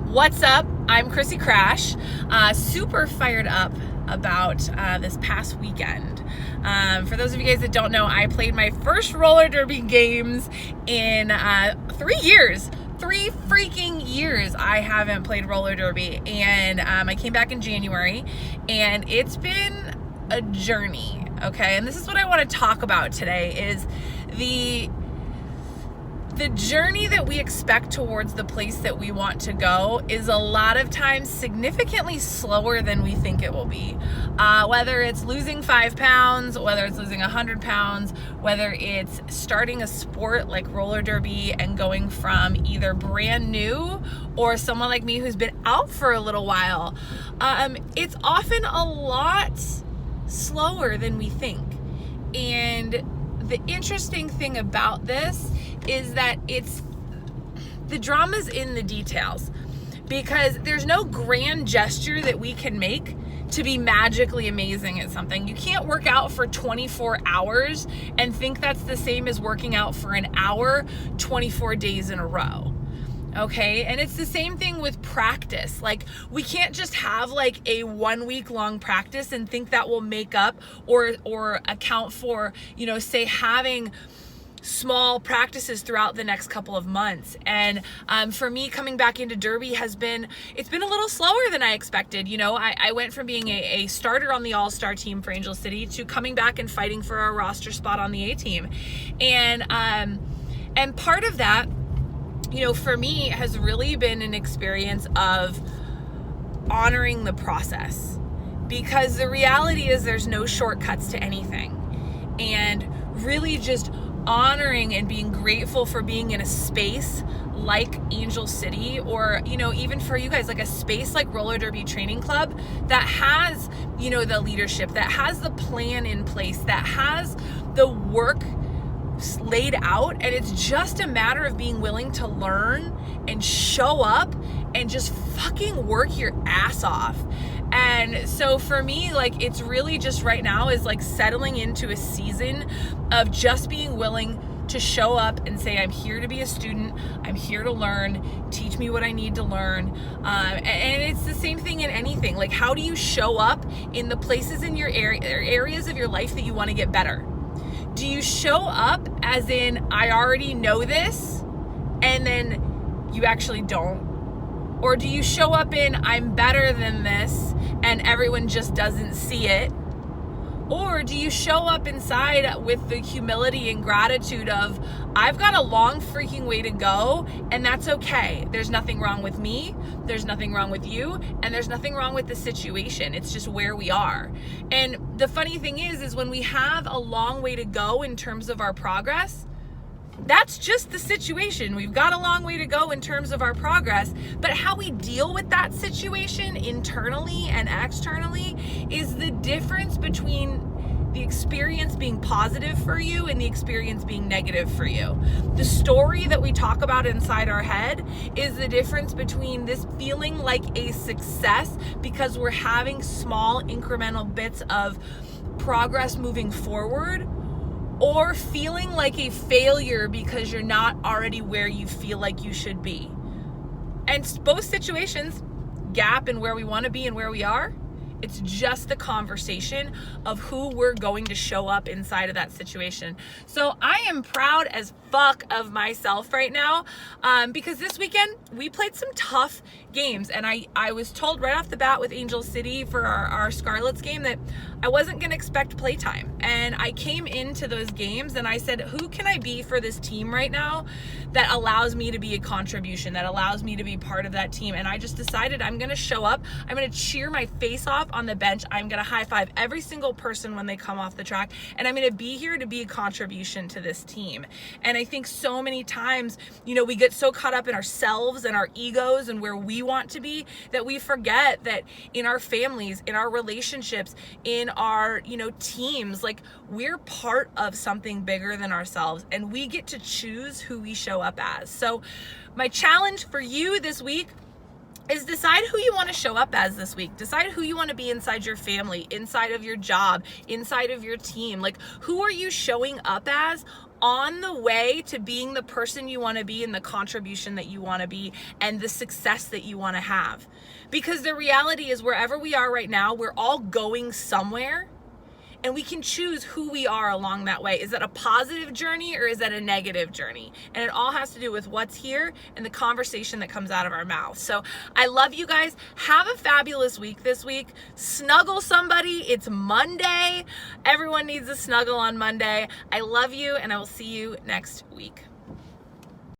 What's up? I'm Chrissy Crash. Super fired up about this past weekend. For those of you guys that don't know, I played my first roller derby games in 3 years. 3 freaking years I haven't played roller derby, and I came back in January, and it's been a journey, okay? And this is what I want to talk about today, is the journey that we expect towards the place that we want to go is a lot of times significantly slower than we think it will be. Whether it's losing 5 pounds, whether it's losing 100 pounds, whether it's starting a sport like roller derby and going from either brand new or someone like me who's been out for a little while, it's often a lot slower than we think. And the interesting thing about this is that the drama's in the details, because there's no grand gesture that we can make to be magically amazing at something. You can't work out for 24 hours and think that's the same as working out for an hour 24 days in a row. Okay, and it's the same thing with practice. Like, we can't just have like a 1 week long practice and think that will make up or account for, say having small practices throughout the next couple of months. And for me, coming back into derby it's been a little slower than I expected. I went from being a starter on the all-star team for Angel City to coming back and fighting for a roster spot on the A team. And part of that, for me, has really been an experience of honoring the process, because the reality is there's no shortcuts to anything. And really just honoring and being grateful for being in a space like Angel City, or even for you guys, like a space like Roller Derby Training Club that has the leadership, that has the plan in place, that has the work laid out, and it's just a matter of being willing to learn and show up and just fucking work your ass off. And so for me, like, it's really just right now is like settling into a season of just being willing to show up and say, I'm here to be a student, I'm here to learn, teach me what I need to learn. And it's the same thing in anything. Like, how do you show up in the places in your areas of your life that you want to get better? Do you show up as in, I already know this, and then you actually don't? Or do you show up in, I'm better than this, and everyone just doesn't see it? Or do you show up inside with the humility and gratitude of, I've got a long freaking way to go, and that's okay. There's nothing wrong with me, there's nothing wrong with you, and there's nothing wrong with the situation. It's just where we are. And the funny thing is when we have a long way to go in terms of our progress, that's just the situation. We've got a long way to go in terms of our progress, but how we deal with that situation internally and externally is the difference between the experience being positive for you and the experience being negative for you. The story that we talk about inside our head is the difference between this feeling like a success because we're having small incremental bits of progress moving forward, or feeling like a failure because you're not already where you feel like you should be. And both situations gap in where we want to be and where we are. It's just the conversation of who we're going to show up inside of that situation. So I am proud as fuck of myself right now, because this weekend we played some tough games, and I was told right off the bat with Angel City for our Scarlets game that I wasn't going to expect playtime. And I came into those games and I said, who can I be for this team right now that allows me to be a contribution, that allows me to be part of that team? And I just decided I'm going to show up, I'm going to cheer my face off on the bench, I'm going to high five every single person when they come off the track, and I'm going to be here to be a contribution to this team. And I think so many times, we get so caught up in ourselves and our egos and where we want to be that we forget that in our families, in our relationships, in our, teams, like, we're part of something bigger than ourselves, and we get to choose who we show up as. So my challenge for you this week is decide who you want to show up as this week. Decide who you want to be inside your family, inside of your job, inside of your team. Like, who are you showing up as on the way to being the person you want to be and the contribution that you want to be and the success that you want to have. Because the reality is, wherever we are right now, we're all going somewhere, and we can choose who we are along that way. Is that a positive journey or is that a negative journey? And it all has to do with what's here and the conversation that comes out of our mouth. So I love you guys. Have a fabulous week this week. Snuggle somebody. It's Monday. Everyone needs a snuggle on Monday. I love you, and I will see you next week.